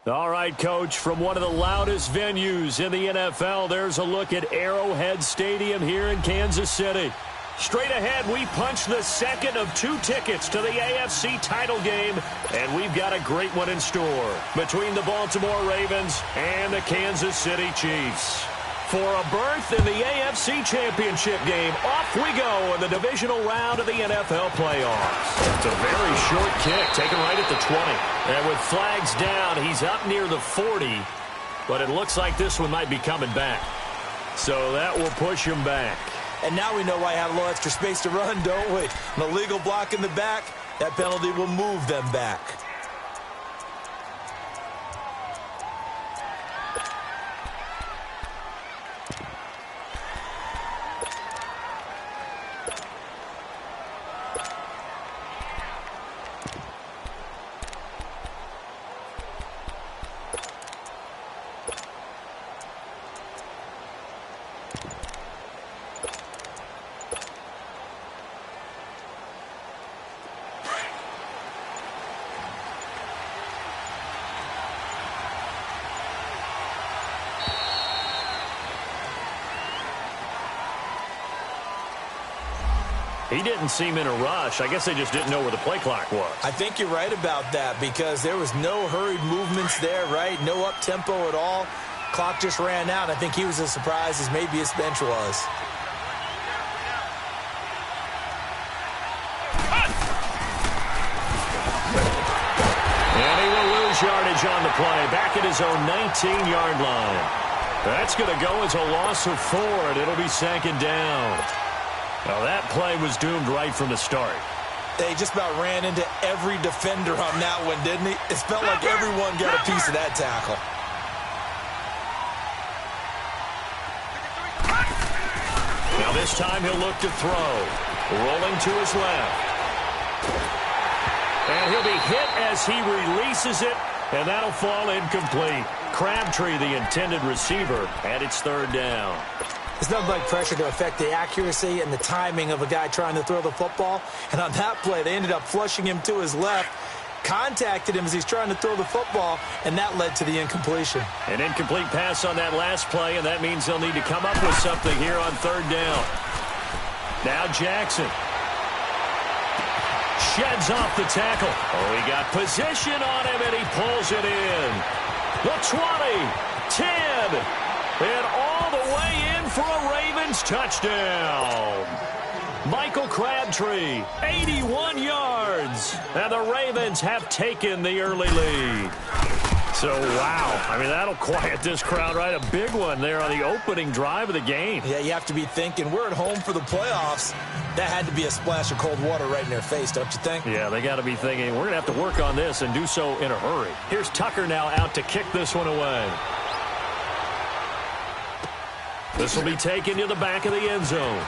All right, Coach, from one of the loudest venues in the NFL, there's a look at Arrowhead Stadium here in Kansas City. Straight ahead, we punch the second of 2 tickets to the AFC title game, and we've got a great one in store between the Baltimore Ravens and the Kansas City Chiefs. For a berth in the AFC Championship game, off we go in the divisional round of the NFL playoffs. It's a very short kick, taken right at the 20. And with flags down, he's up near the 40, but it looks like this one might be coming back. So that will push him back. And now we know why I have a little extra space to run, don't we? An illegal block in the back, that penalty will move them back. He didn't seem in a rush. I guess they just didn't know where the play clock was. I think you're right about that because there was no hurried movements there, right? No up-tempo at all. Clock just ran out. I think he was as surprised as maybe his bench was. And he will lose yardage on the play. Back at his own 19-yard line. That's going to go as a loss of 4, and it'll be second down. Well, that play was doomed right from the start. They just about ran into every defender on that one, didn't he? It felt like everyone got a piece of that tackle. Now this time he'll look to throw. Rolling to his left. And he'll be hit as he releases it, and that'll fall incomplete. Crabtree, the intended receiver, and it's third down. There's nothing like pressure to affect the accuracy and the timing of a guy trying to throw the football. And on that play, they ended up flushing him to his left, contacted him as he's trying to throw the football, and that led to the incompletion. An incomplete pass on that last play, and that means they'll need to come up with something here on third down. Now Jackson. Sheds off the tackle. Oh, he got position on him, and he pulls it in. The 20, 10, and all the way in for a Ravens touchdown. Michael Crabtree, 81 yards, and the Ravens have taken the early lead. So, wow, I mean, that'll quiet this crowd, right? A big one there on the opening drive of the game. Yeah, you have to be thinking, we're at home for the playoffs. That had to be a splash of cold water right in their face, don't you think? Yeah, they got to be thinking, we're going to have to work on this and do so in a hurry. Here's Tucker now out to kick this one away. This will be taken to the back of the end zone.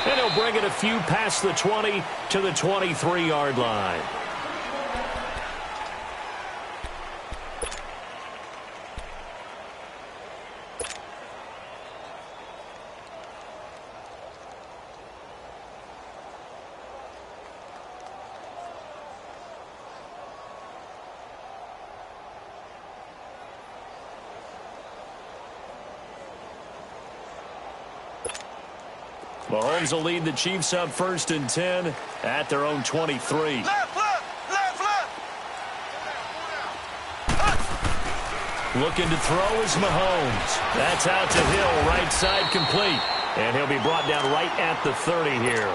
And he'll bring it a few past the 20 to the 23-yard line. Mahomes will lead the Chiefs up 1st and 10 at their own 23. Looking to throw is Mahomes. That's out to Hill, right side complete. And he'll be brought down right at the 30 here.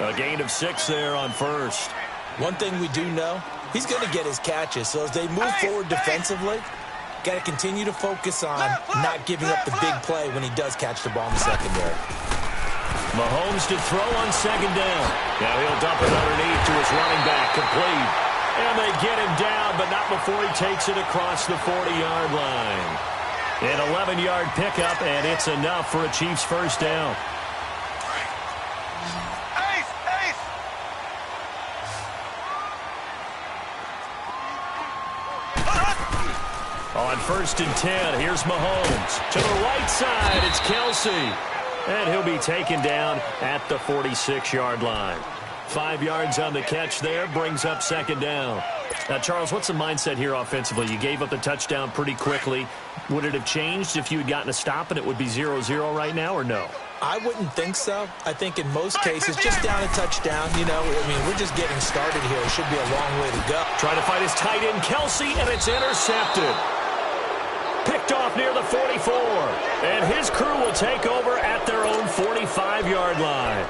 A gain of 6 there on first. One thing we do know, he's going to get his catches. So as they move forward defensively, got to continue to focus on not giving up the big play when he does catch the ball in the secondary. Mahomes to throw on second down. Now he'll dump it underneath to his running back, complete. And they get him down, but not before he takes it across the 40-yard line. An 11-yard pickup, and it's enough for a Chiefs first down. On 1st and 10, here's Mahomes. To the right side, it's Kelsey. And he'll be taken down at the 46-yard line. 5 yards on the catch there, brings up second down. Now, Charles, what's the mindset here offensively? You gave up the touchdown pretty quickly. Would it have changed if you had gotten a stop and it would be 0-0 right now, or no? I wouldn't think so. I think in most cases, just down a touchdown, we're just getting started here. It should be a long way to go. Trying to fight his tight end, Kelsey, and it's intercepted. Picked off near the 44. And his crew will take over at their own 45-yard line.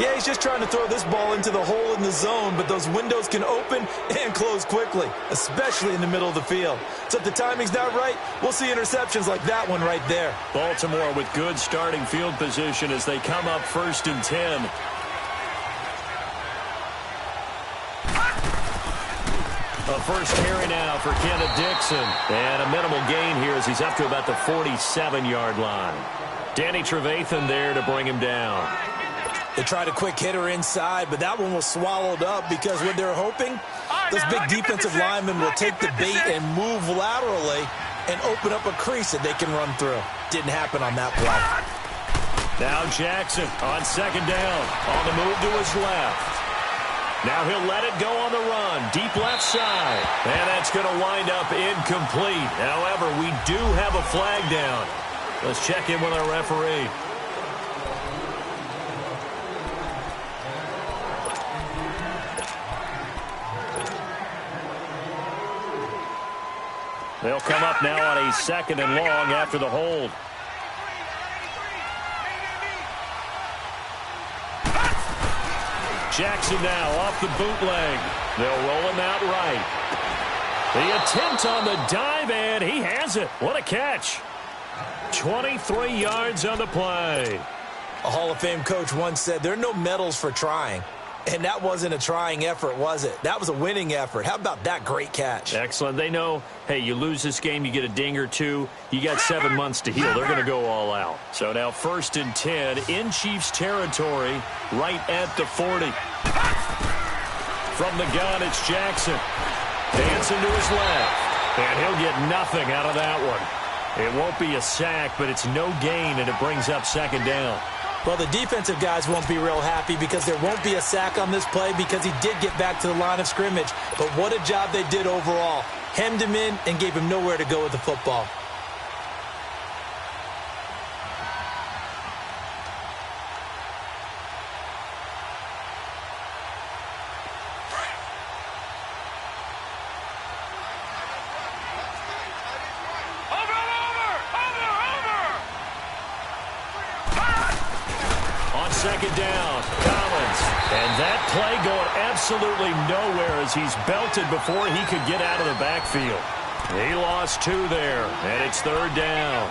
Yeah, he's just trying to throw this ball into the hole in the zone, but those windows can open and close quickly, especially in the middle of the field. So if the timing's not right, we'll see interceptions like that one right there. Baltimore with good starting field position as they come up 1st and 10. A first carry now for Kenneth Dixon. And a minimal gain here as he's up to about the 47-yard line. Danny Trevathan there to bring him down. They tried a quick hitter inside, but that one was swallowed up because what they're hoping, those big defensive linemen will take the bait and move laterally and open up a crease that they can run through. Didn't happen on that play. Now Jackson on second down, on the move to his left. Now he'll let it go on the run, deep left side. And that's going to wind up incomplete. However, we do have a flag down. Let's check in with our referee. They'll come up now on a 2nd and long after the hold. Jackson now off the bootleg. They'll roll him out right. The attempt on the dive, and he has it. What a catch. 23 yards on the play. A Hall of Fame coach once said, there are no medals for trying. And that wasn't a trying effort, was it? That was a winning effort. How about that great catch? Excellent. They know, hey, you lose this game, you get a ding or two. You got 7 months to heal. They're going to go all out. So now 1st and 10 in Chiefs territory right at the 40. From the gun, it's Jackson. Dancing to his left. And he'll get nothing out of that one. It won't be a sack, but it's no gain, and it brings up second down. Well, the defensive guys won't be real happy because there won't be a sack on this play because he did get back to the line of scrimmage. But what a job they did overall. Hemmed him in and gave him nowhere to go with the football. Second down, Collins. And that play going absolutely nowhere as he's belted before he could get out of the backfield. He lost 2 there, and it's 3rd down.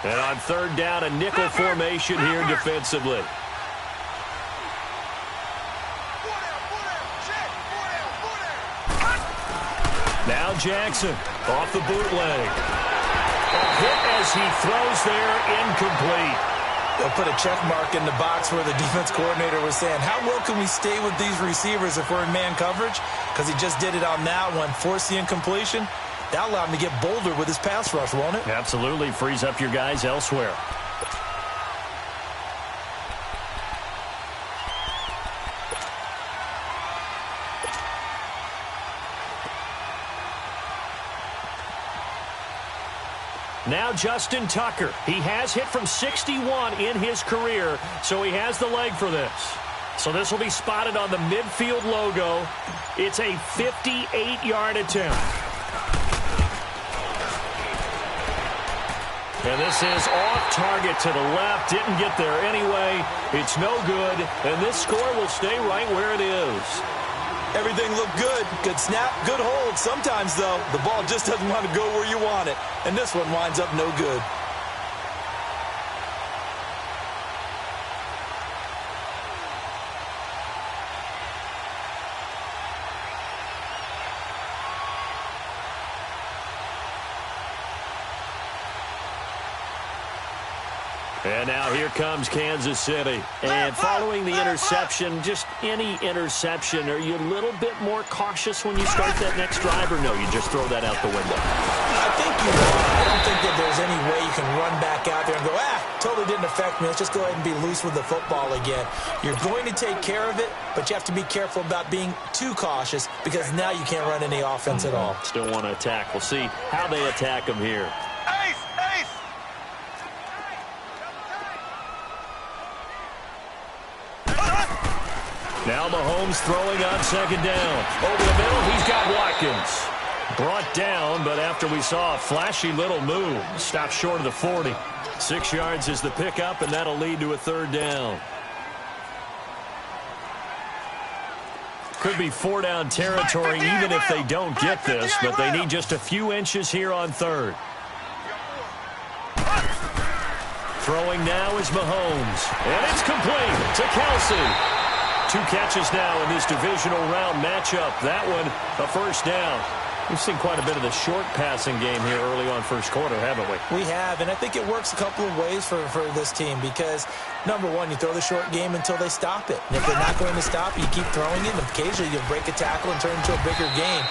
And on 3rd down, a nickel formation here defensively. Now Jackson off the bootleg. A hit as he throws there, incomplete. They'll put a check mark in the box where the defense coordinator was saying, how well can we stay with these receivers if we're in man coverage? Because he just did it on that one, forced the incompletion. That'll allow him to get bolder with his pass rush, won't it? Absolutely. Frees up your guys elsewhere. Now Justin Tucker. He has hit from 61 in his career, so he has the leg for this. So this will be spotted on the midfield logo. It's a 58-yard attempt. And this is off target to the left. Didn't get there anyway. It's no good. And this score will stay right where it is. Everything looked good. Good snap, good hold. Sometimes, though, the ball just doesn't want to go where you want it. And this one winds up no good. And now here comes Kansas City. And following the interception, just any interception, are you a little bit more cautious when you start that next drive, or no, you just throw that out the window? I think you are. I don't think that there's any way you can run back out there and go, totally didn't affect me. Let's just go ahead and be loose with the football again. You're going to take care of it, but you have to be careful about being too cautious because now you can't run any offense at all. Still want to attack. We'll see how they attack them here. Now Mahomes throwing on second down. Over the middle, he's got Watkins. Brought down, but after we saw a flashy little move, stopped short of the 40. 6 yards is the pickup, and that'll lead to a third down. Could be 4-down territory even if they don't get this, but they need just a few inches here on third. Throwing now is Mahomes, and it's complete to Kelsey. 2 catches now in this divisional round matchup. That one, a first down. We've seen quite a bit of the short passing game here early on first quarter, haven't we? We have, and I think it works a couple of ways for this team because, number one, you throw the short game until they stop it. And if they're not going to stop, you keep throwing it, and occasionally you break a tackle and turn it into a bigger game.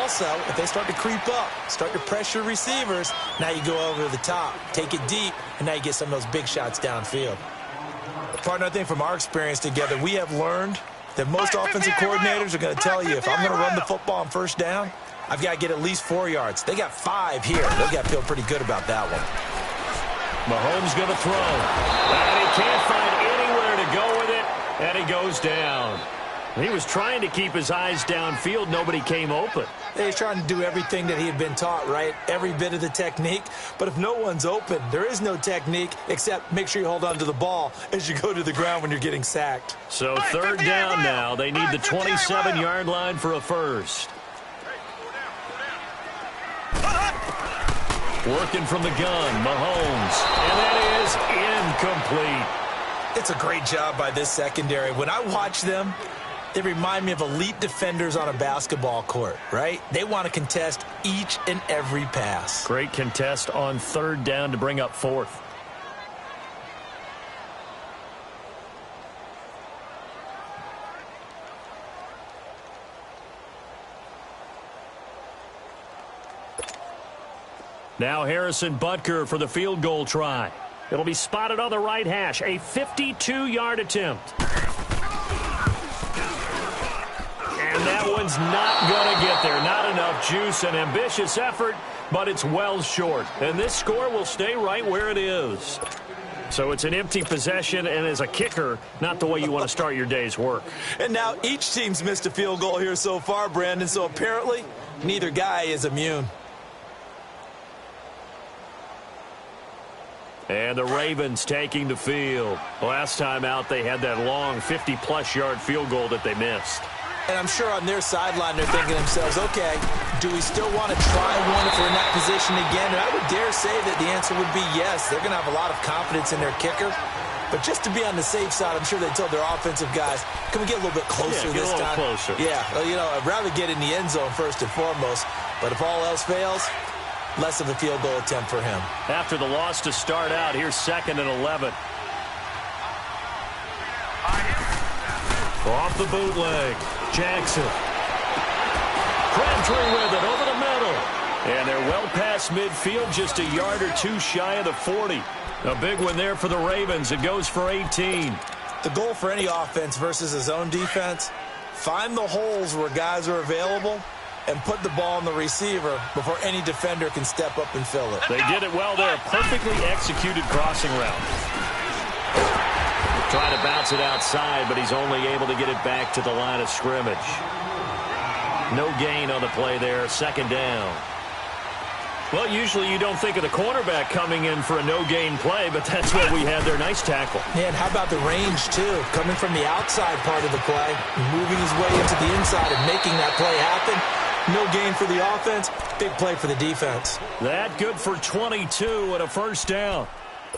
Also, if they start to creep up, start to pressure receivers, now you go over the top, take it deep, and now you get some of those big shots downfield. Partner, I think from our experience together, we have learned that most offensive coordinators are going to tell you, if I'm going to run the football on first down, I've got to get at least 4 yards. They got 5 here. They've got to feel pretty good about that one. Mahomes going to throw. And he can't find anywhere to go with it, and he goes down. He was trying to keep his eyes downfield. Nobody came open. He's trying to do everything that he had been taught, right? Every bit of the technique. But if no one's open, there is no technique except make sure you hold on to the ball as you go to the ground when you're getting sacked. So third down now. They need the 27-yard line for a first. Working from the gun, Mahomes. And that is incomplete. It's a great job by this secondary. When I watch them, they remind me of elite defenders on a basketball court, right? They want to contest each and every pass. Great contest on third down to bring up fourth. Now Harrison Butker for the field goal try. It'll be spotted on the right hash. A 52-yard attempt. And that one's not going to get there. Not enough juice. An ambitious effort, but it's well short. And this score will stay right where it is. So it's an empty possession, and as a kicker, not the way you want to start your day's work. And now each team's missed a field goal here so far, Brandon. So apparently, neither guy is immune. And the Ravens taking the field. Last time out, they had that long 50-plus yard field goal that they missed. And I'm sure on their sideline, they're thinking to themselves, okay, do we still want to try one if we're in that position again? And I would dare say that the answer would be yes. They're going to have a lot of confidence in their kicker. But just to be on the safe side, I'm sure they told their offensive guys, can we get a little bit closer this time? Closer. Yeah, well, you know, I'd rather get in the end zone first and foremost. But if all else fails, less of a field goal attempt for him. After the loss to start out, here's 2nd and 11. Off the bootleg, Jackson. Crabtree with it over the middle. And they're well past midfield, just a yard or two shy of the 40. A big one there for the Ravens. It goes for 18. The goal for any offense versus his own defense, find the holes where guys are available and put the ball on the receiver before any defender can step up and fill it. They did it well there. Perfectly executed crossing route. Trying to bounce it outside, but he's only able to get it back to the line of scrimmage. No gain on the play there. 2nd down. Well, usually you don't think of the cornerback coming in for a no-gain play, but that's what we had there. Nice tackle. Yeah, and how about the range, too? Coming from the outside part of the play, moving his way into the inside and making that play happen. No gain for the offense. Big play for the defense. That good for 22 and a first down.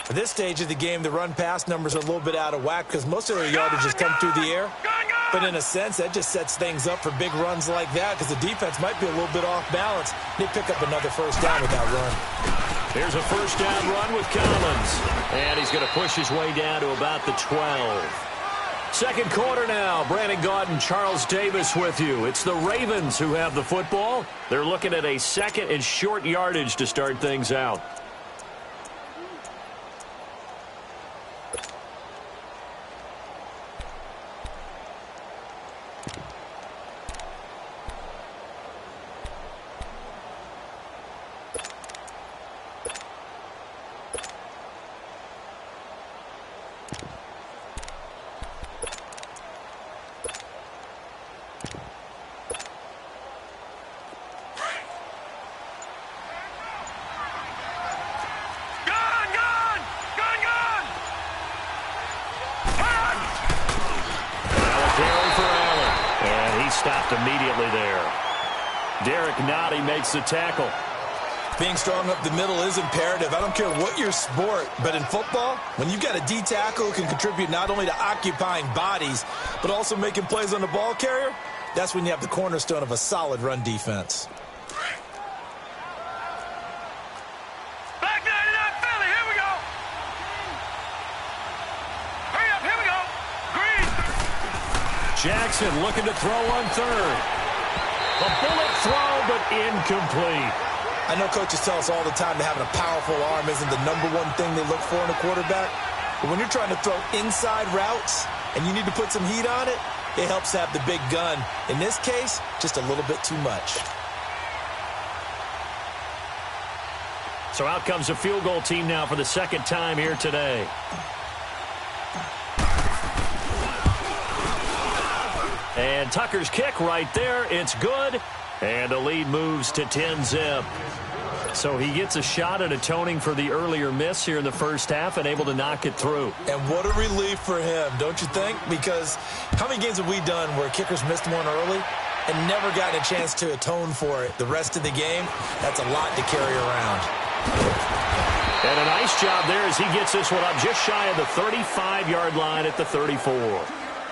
For this stage of the game, the run-pass numbers are a little bit out of whack because most of their yardage has come through the air. But in a sense, that just sets things up for big runs like that because the defense might be a little bit off balance. They pick up another first down with that run. Here's a first down run with Collins. And he's going to push his way down to about the 12. Second quarter now. Brandon Gaudin, Charles Davis with you. It's the Ravens who have the football. They're looking at a second and short yardage to start things out. Stopped immediately there. Derek Nottie makes the tackle. Being strong up the middle is imperative. I don't care what your sport, but in football, when you've got a D tackle who can contribute not only to occupying bodies, but also making plays on the ball carrier, that's when you have the cornerstone of a solid run defense. Jackson looking to throw on third. A bullet throw, but incomplete. I know coaches tell us all the time that having a powerful arm isn't the number one thing they look for in a quarterback. But when you're trying to throw inside routes and you need to put some heat on it, it helps to have the big gun. In this case, just a little bit too much. So out comes a field goal team now for the second time here today. And Tucker's kick right there. It's good. And the lead moves to 10-zip. So he gets a shot at atoning for the earlier miss here in the first half and able to knock it through. And what a relief for him, don't you think? Because how many games have we done where kickers missed one early and never gotten a chance to atone for it the rest of the game? That's a lot to carry around. And a nice job there as he gets this one up just shy of the 35-yard line at the 34.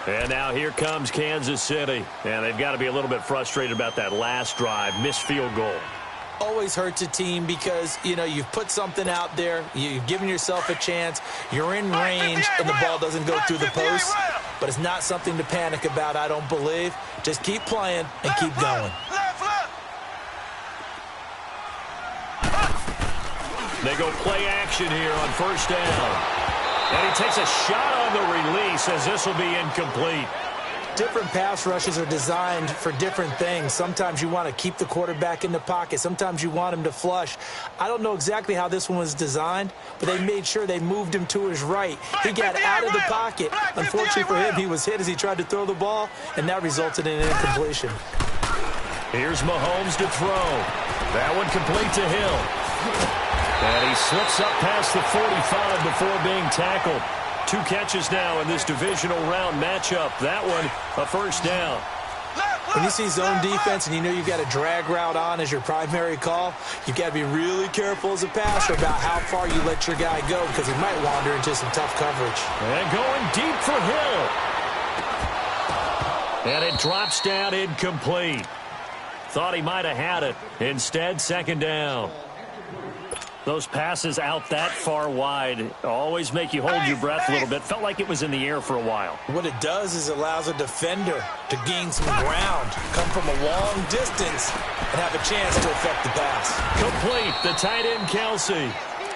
And now here comes Kansas City. And they've got to be a little bit frustrated about that last drive, missed field goal. Always hurts a team because, you know, you've put something out there, you've given yourself a chance, you're in range, and the ball doesn't go through the post. But it's not something to panic about, I don't believe. Just keep playing and keep going. They go play action here on first down. And he takes a shot on the release as this will be incomplete. Different pass rushes are designed for different things. Sometimes you want to keep the quarterback in the pocket. Sometimes you want him to flush. I don't know exactly how this one was designed, but they made sure they moved him to his right. He got out of the pocket. Unfortunately for him, he was hit as he tried to throw the ball, and that resulted in an incompletion. Here's Mahomes to throw. That one complete to Hill. And he slips up past the 45 before being tackled. 2 catches now in this divisional round matchup. That one, a first down. When you see zone defense and you know you've got a drag route on as your primary call, you've got to be really careful as a passer about how far you let your guy go because he might wander into some tough coverage. And going deep for Hill. And it drops down incomplete. Thought he might have had it. Instead, second down. Those passes out that far wide always make you hold your breath a little bit. Felt like it was in the air for a while. What it does is it allows a defender to gain some ground, come from a long distance, and have a chance to affect the pass. Complete, the tight end Kelsey.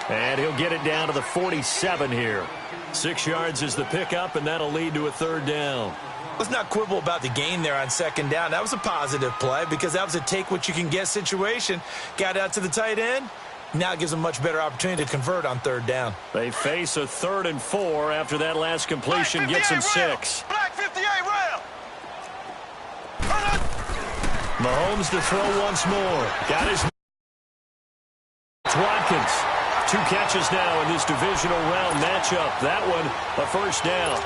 And he'll get it down to the 47 here. 6 yards is the pickup, and that'll lead to a third down. Let's not quibble about the gain there on second down. That was a positive play because that was a take-what-you-can-get situation. Got out to the tight end. Now it gives them a much better opportunity to convert on third down. They face a 3rd and 4 after that last completion gets them 6. Mahomes to throw once more. Got his Watkins. 2 catches now in this divisional round matchup. That one, a first down.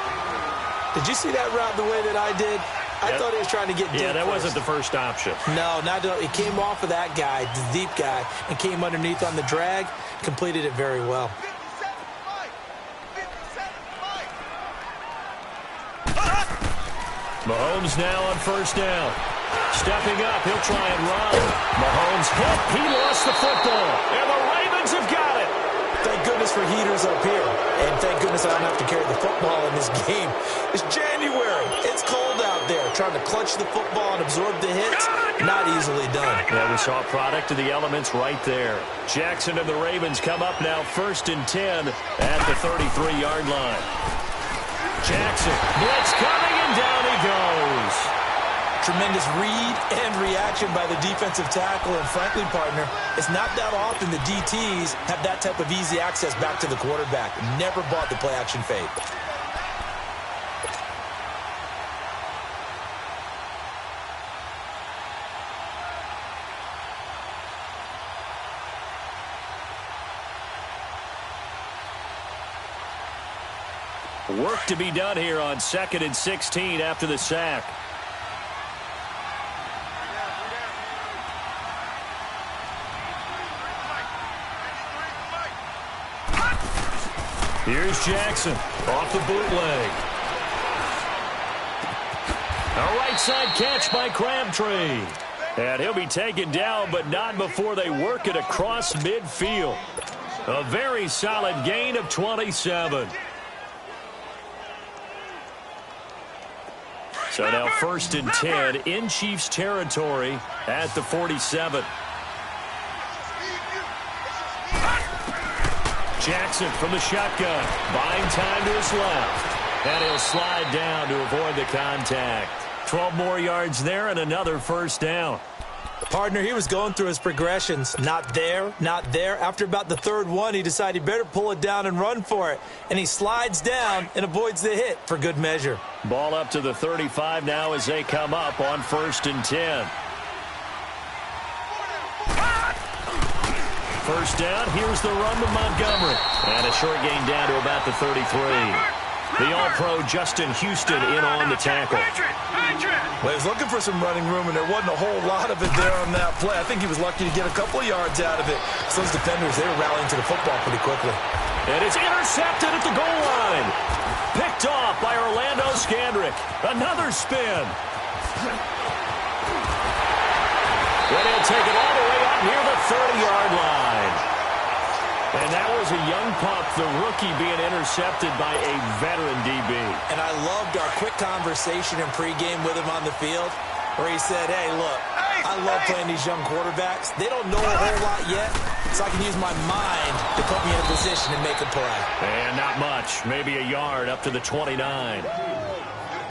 Did you see that route the way that I did? I thought he was trying to get deep. Yeah, that first. wasn't the first option. No, it came off of that guy, the deep guy, and came underneath on the drag, completed it very well. Mahomes now on first down. Stepping up, he'll try and run. Mahomes hit. He lost the football. And the Ravens have got kudos for heaters up here. And thank goodness I don't have to carry the football in this game. It's January. It's cold out there. Trying to clutch the football and absorb the hits, not easily done. Yeah, we saw a product of the elements right there. Jackson and the Ravens come up now 1st and 10 at the 33-yard line. Jackson, blitz coming, and down he goes. Tremendous read and reaction by the defensive tackle. And frankly, partner, it's not that often the DTs have that type of easy access back to the quarterback. Never bought the play-action fake. Work to be done here on 2nd and 16 after the sack. Here's Jackson off the bootleg. A right side catch by Crabtree. And he'll be taken down, but not before they work it across midfield. A very solid gain of 27. So now 1st and 10 in Chiefs territory at the 47. Jackson from the shotgun, buying time to his left. And he'll slide down to avoid the contact. 12 more yards there and another 1st down. Partner, he was going through his progressions. Not there, not there. After about the 3rd one, he decided he better pull it down and run for it. And he slides down and avoids the hit for good measure. Ball up to the 35 now as they come up on 1st and 10. 1st down, here's the run to Montgomery. And a short gain down to about the 33. The All-Pro Justin Houston in on the tackle. Well, he was looking for some running room, and there wasn't a whole lot of it there on that play. I think he was lucky to get a couple of yards out of it. So those defenders, they were rallying to the football pretty quickly. And it's intercepted at the goal line. Picked off by Orlando Scandrick. Another spin. And he'll take it all the way up near the 30-yard line. And that was a young pup, the rookie being intercepted by a veteran DB. And I loved our quick conversation in pregame with him on the field where he said, hey, look, I love playing these young quarterbacks. They don't know a whole lot yet, so I can use my mind to put me in a position to make a play. And not much, maybe a yard up to the 29.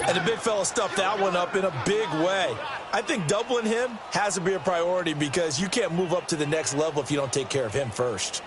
And the big fella stuffed that one up in a big way. I think doubling him has to be a priority because you can't move up to the next level if you don't take care of him first.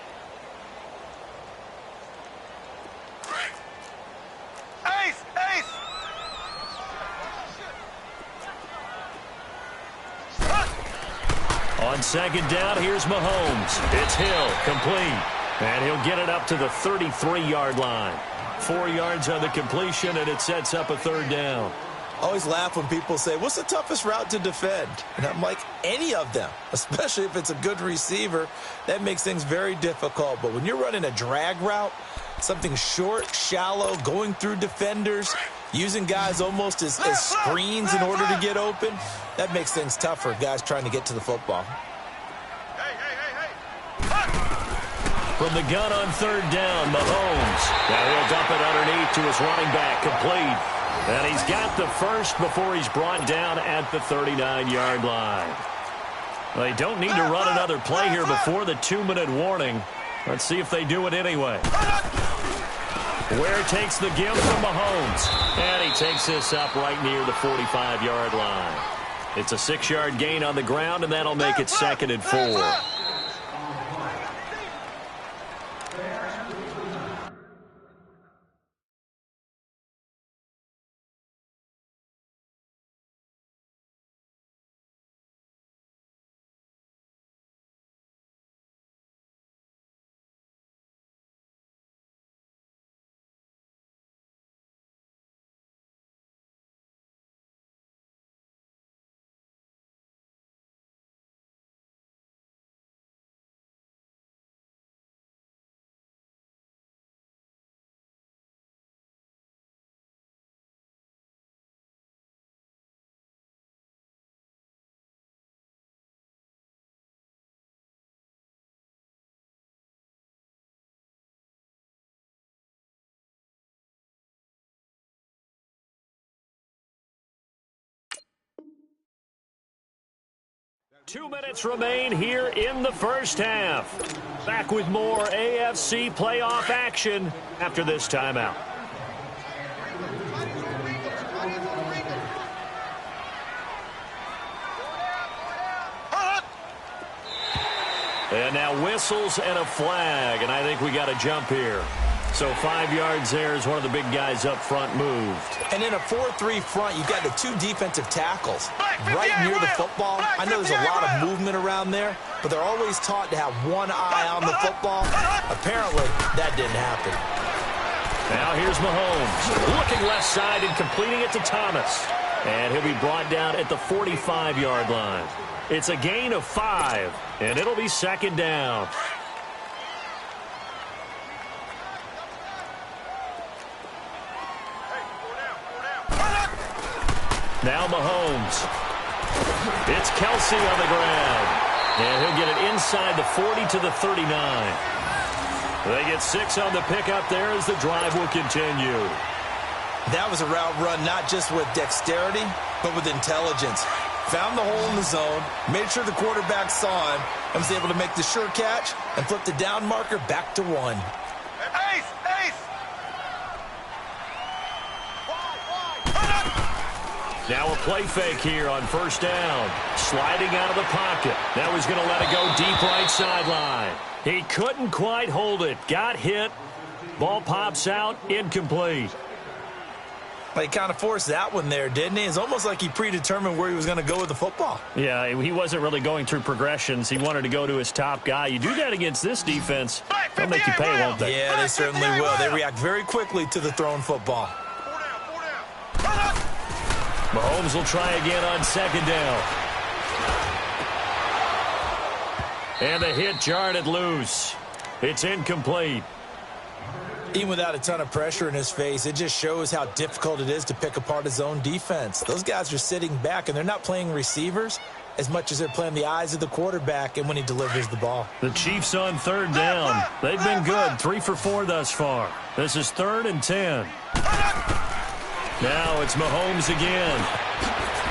On 2nd down, here's Mahomes. It's Hill, complete. And he'll get it up to the 33-yard line. 4 yards on the completion, and it sets up a 3rd down. I always laugh when people say, what's the toughest route to defend? And I'm like, any of them, especially if it's a good receiver. That makes things very difficult. But when you're running a drag route, something short, shallow, going through defenders, using guys almost as screens in order to get open, that makes things tough for guys trying to get to the football. From the gun on 3rd down, Mahomes. Now he'll dump it underneath to his running back, complete. And he's got the 1st before he's brought down at the 39-yard line. They don't need to run another play here before the 2-minute warning. Let's see if they do it anyway. Ware takes the give from Mahomes. And he takes this up right near the 45-yard line. It's a 6-yard gain on the ground, and that'll make it 2nd and 4. 2 minutes remain here in the first half. Back with more AFC playoff action after this timeout. And now whistles and a flag, and I think we got a jump here. So 5 yards there as one of the big guys up front moved. And in a 4-3 front, you've got the 2 defensive tackles right near the football. I know there's a lot of movement around there, but they're always taught to have one eye on the football. Apparently, that didn't happen. Now here's Mahomes, looking left side and completing it to Thomas. And he'll be brought down at the 45-yard line. It's a gain of 5, and it'll be second down. Now Mahomes. It's Kelsey on the ground. And he'll get it inside the 40 to the 39. They get 6 on the pickup there as the drive will continue. That was a route run not just with dexterity, but with intelligence. Found the hole in the zone, made sure the quarterback saw him, and was able to make the sure catch and flip the down marker back to 1. Now a play fake here on first down. Sliding out of the pocket. Now he's going to let it go deep right sideline. He couldn't quite hold it. Got hit. Ball pops out. Incomplete. Well, he kind of forced that one there, didn't he? It's almost like he predetermined where he was going to go with the football. Yeah, he wasn't really going through progressions. He wanted to go to his top guy. You do that against this defense, they'll make you pay, won't they? Yeah, they certainly will. They react very quickly to the thrown football. Mahomes will try again on second down. And the hit jarred it loose. It's incomplete. Even without a ton of pressure in his face, it just shows how difficult it is to pick apart his own defense. Those guys are sitting back, and they're not playing receivers as much as they're playing the eyes of the quarterback and when he delivers the ball. The Chiefs on third down. They've been good, 3 for 4 thus far. This is 3rd and 10. Now it's Mahomes again.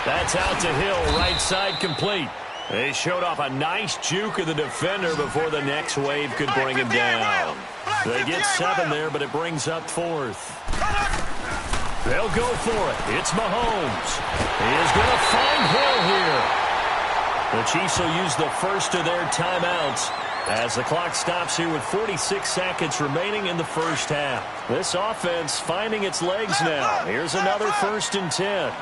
That's out to Hill, right side complete. They showed off a nice juke of the defender before the next wave could bring him down. They get 7 there, but it brings up 4th. They'll go for it. It's Mahomes. He is going to find Hill here. The Chiefs will use the first of their timeouts as the clock stops here with 46 seconds remaining in the first half. This offense finding its legs now. Here's another 1st and 10.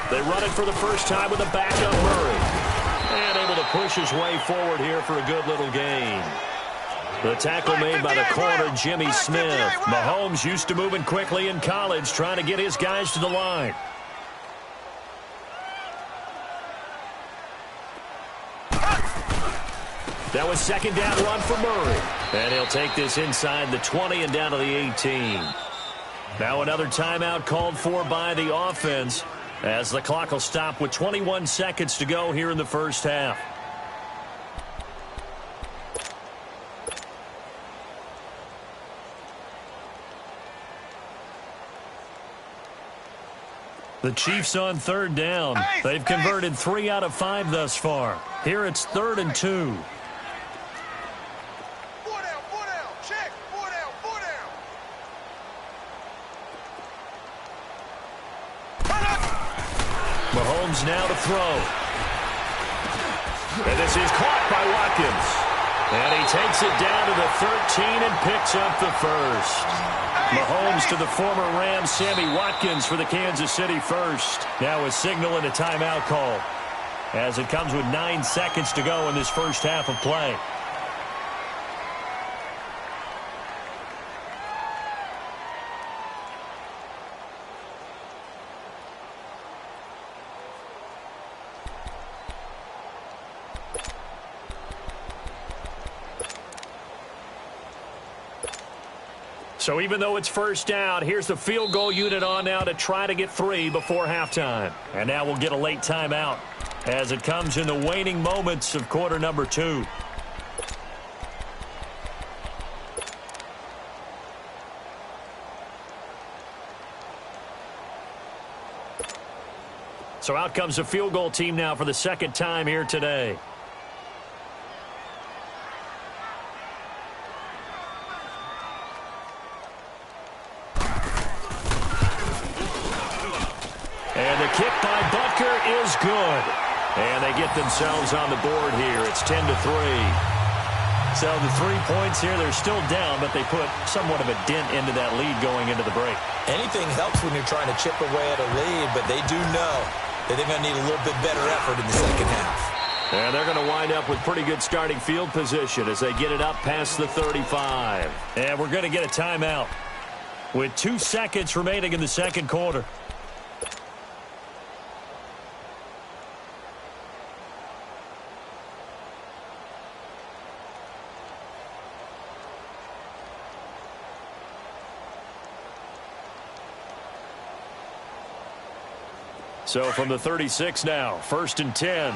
They run it for the first time with a backup Murray. And able to push his way forward here for a good little gain. The tackle made by the corner, Jimmy Smith. Mahomes used to moving quickly in college, trying to get his guys to the line. That was second down run for Murray. And he'll take this inside the 20 and down to the 18. Now another timeout called for by the offense as the clock will stop with 21 seconds to go here in the first half. The Chiefs on third down. They've converted 3 out of 5 thus far. Here it's 3rd and 2. Mahomes now to throw. And this is caught by Watkins. And he takes it down to the 13 and picks up the first. Mahomes to the former Rams, Sammy Watkins for the Kansas City first. Now a signal and a timeout call as it comes with 9 seconds to go in this first half of play. So even though it's first down, here's the field goal unit on now to try to get 3 before halftime. And now we'll get a late timeout as it comes in the waning moments of quarter number 2. So out comes the field goal team now for the second time here today. And the kick by Butker is good. And they get themselves on the board here. It's 10-3. So the 3 points here, they're still down, but they put somewhat of a dent into that lead going into the break. Anything helps when you're trying to chip away at a lead, but they do know that they're going to need a little bit better effort in the second half. And they're going to wind up with pretty good starting field position as they get it up past the 35. And we're going to get a timeout with 2 seconds remaining in the second quarter. So from the 36 now, 1st and 10.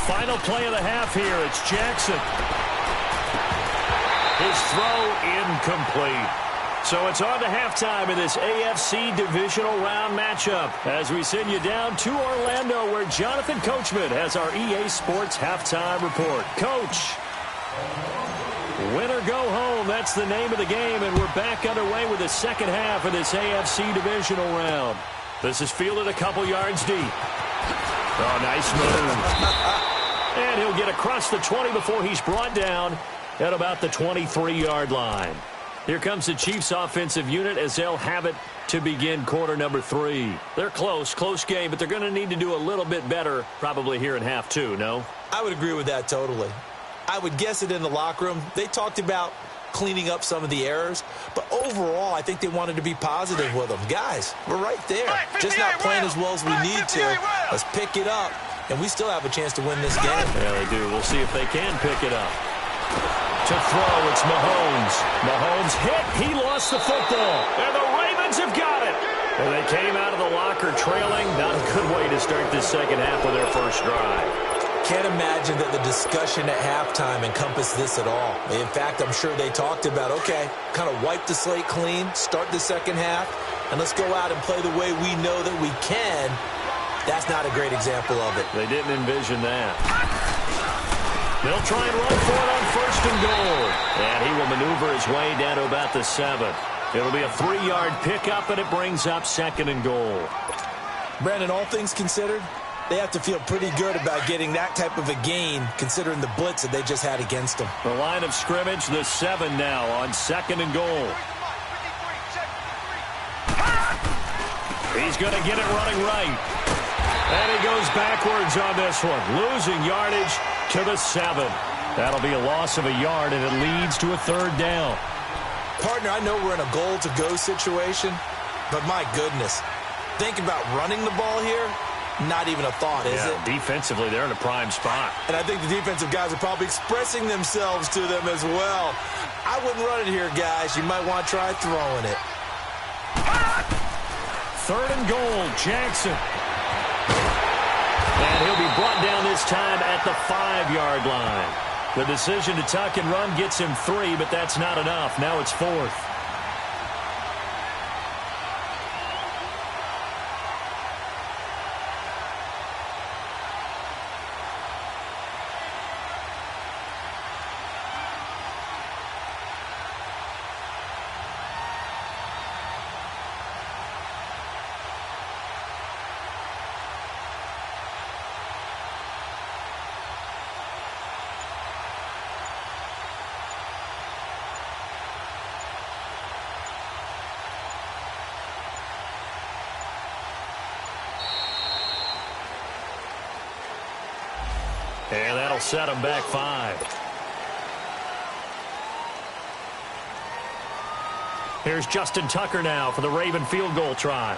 Final play of the half here. It's Jackson. His throw incomplete. So it's on to halftime in this AFC divisional round matchup as we send you down to Orlando where Jonathan Coachman has our EA Sports halftime report. Coach. Win or go home, that's the name of the game, and we're back underway with the second half of this AFC divisional round. This is fielded a couple yards deep. Oh, nice move. And he'll get across the 20 before he's brought down at about the 23-yard line. Here comes the Chiefs offensive unit as they'll have it to begin quarter number 3. They're close game, but they're going to need to do a little bit better probably here in half 2, no? I would agree with that totally. I would guess it in the locker room. They talked about cleaning up some of the errors, but overall, I think they wanted to be positive with them. Guys, we're right there. Just not playing as well as we need to. Let's pick it up, and we still have a chance to win this game. Yeah, they do. We'll see if they can pick it up. To throw, it's Mahomes. Mahomes hit. He lost the football, and the Ravens have got it. And they came out of the locker trailing. Not a good way to start this second half of their first drive. Can't imagine that the discussion at halftime encompassed this at all. In fact, I'm sure they talked about, okay, kind of wipe the slate clean, start the second half, and let's go out and play the way we know that we can. That's not a great example of it. They didn't envision that. They'll try and run for it on 1st and goal. And he will maneuver his way down to about the 7. It'll be a 3-yard pickup, and it brings up 2nd and goal. Brandon, all things considered, they have to feel pretty good about getting that type of a gain, considering the blitz that they just had against them. The line of scrimmage, the 7 now on 2nd and goal. He's going to get it running right. And he goes backwards on this one, losing yardage to the 7. That'll be a loss of a yard, and it leads to a 3rd down. Partner, I know we're in a goal-to-go situation, but my goodness, think about running the ball here. Not even a thought, is it? Defensively, they're in a prime spot. And I think the defensive guys are probably expressing themselves to them as well. I wouldn't run it here, guys. You might want to try throwing it. 3rd and goal, Jackson. And he'll be brought down this time at the 5-yard line. The decision to tuck and run gets him 3, but that's not enough. Now it's 4th. And that'll set him back 5. Here's Justin Tucker now for the Raven field goal try.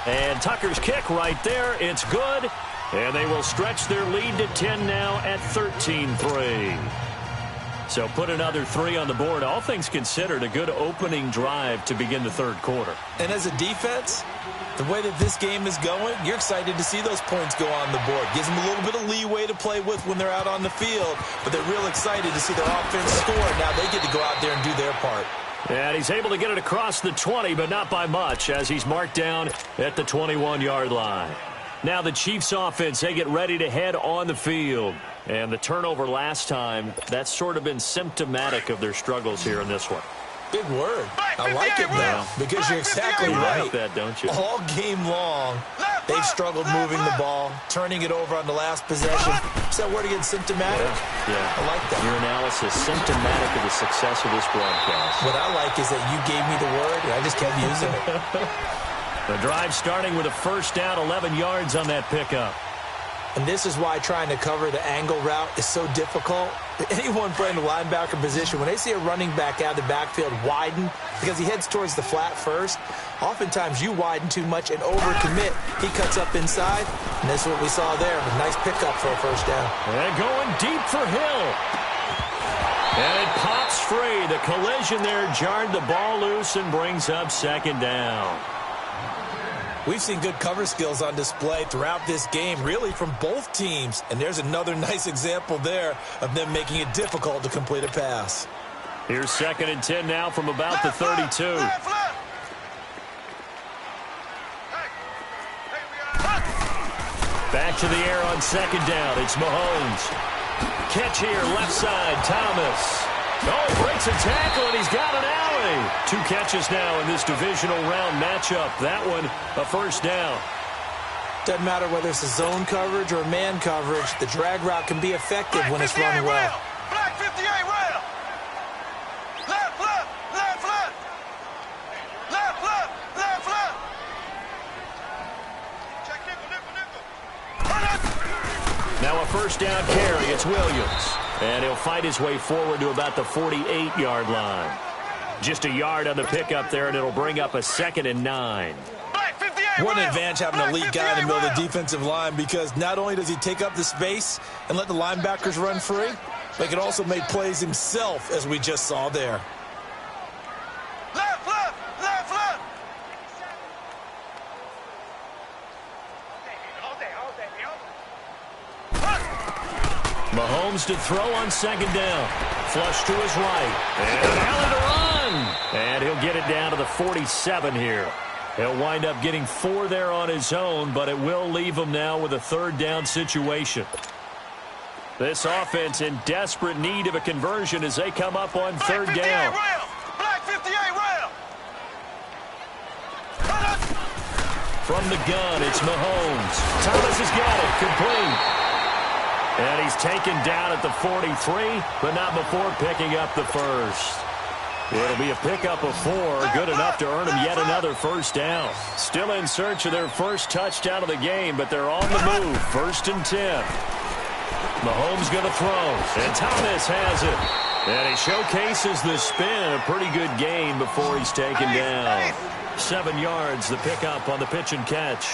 And Tucker's kick right there. It's good. And they will stretch their lead to 10 now at 13-3. So put another 3 on the board. All things considered, a good opening drive to begin the third quarter. And as a defense, the way that this game is going, you're excited to see those points go on the board. Gives them a little bit of leeway to play with when they're out on the field, but they're real excited to see their offense score. Now they get to go out there and do their part. And he's able to get it across the 20, but not by much, as he's marked down at the 21-yard line. Now the Chiefs offense, they get ready to head on the field. And the turnover last time, that's sort of been symptomatic of their struggles here in this one. Big word. I like it now because you're exactly right. You like that, don't you? All game long, they've struggled moving the ball, turning it over on the last possession. Is that word again, symptomatic? Yeah. I like that. Your analysis, symptomatic of the success of this broadcast. What I like is that you gave me the word, and I just kept using it. The drive starting with a first down, 11 yards on that pickup. And this is why trying to cover the angle route is so difficult. Anyone playing the linebacker position, when they see a running back out of the backfield widen, because he heads towards the flat first, oftentimes you widen too much and overcommit. He cuts up inside, and that's what we saw there. A nice pickup for a first down. And going deep for Hill. And it pops free. The collision there jarred the ball loose and brings up second down. We've seen good cover skills on display throughout this game, really from both teams. And there's another nice example there of them making it difficult to complete a pass. Here's 2nd and 10 now from about the 32. Back to the air on 2nd down. It's Mahomes. Catch here, left side, Thomas. Oh, breaks a tackle, and he's got an alley. 2 catches now in this divisional round matchup. That one, a first down. Doesn't matter whether it's a zone coverage or a man coverage. The drag route can be effective when it's run well. Black 58 rail. Left, left, left, left. Left, left, left, left. Check nickel, nickel. Now a first down carry. It's Williams. And he'll fight his way forward to about the 48-yard line. Just a yard on the pickup there, and it'll bring up a 2nd and 9. What an advantage having a elite guy in the middle of the defensive line, because not only does he take up the space and let the linebackers run free, but he can also make plays himself, as we just saw there. Left, left, left, left. Mahomes to throw on 2nd down. Flush to his right. And Allen to run. And he'll get it down to the 47 here. He'll wind up getting 4 there on his own, but it will leave him now with a 3rd down situation. This offense in desperate need of a conversion as they come up on 3rd down. Black 58 rail. From the gun, it's Mahomes. Thomas has got it. Complete. And he's taken down at the 43, but not before picking up the first. It'll be a pickup of 4, good enough to earn him yet another first down. Still in search of their first touchdown of the game, but they're on the move. 1st and 10. Mahomes going to throw, and Thomas has it. And he showcases the spin. A pretty good game before he's taken down. 7 yards, the pickup on the pitch and catch.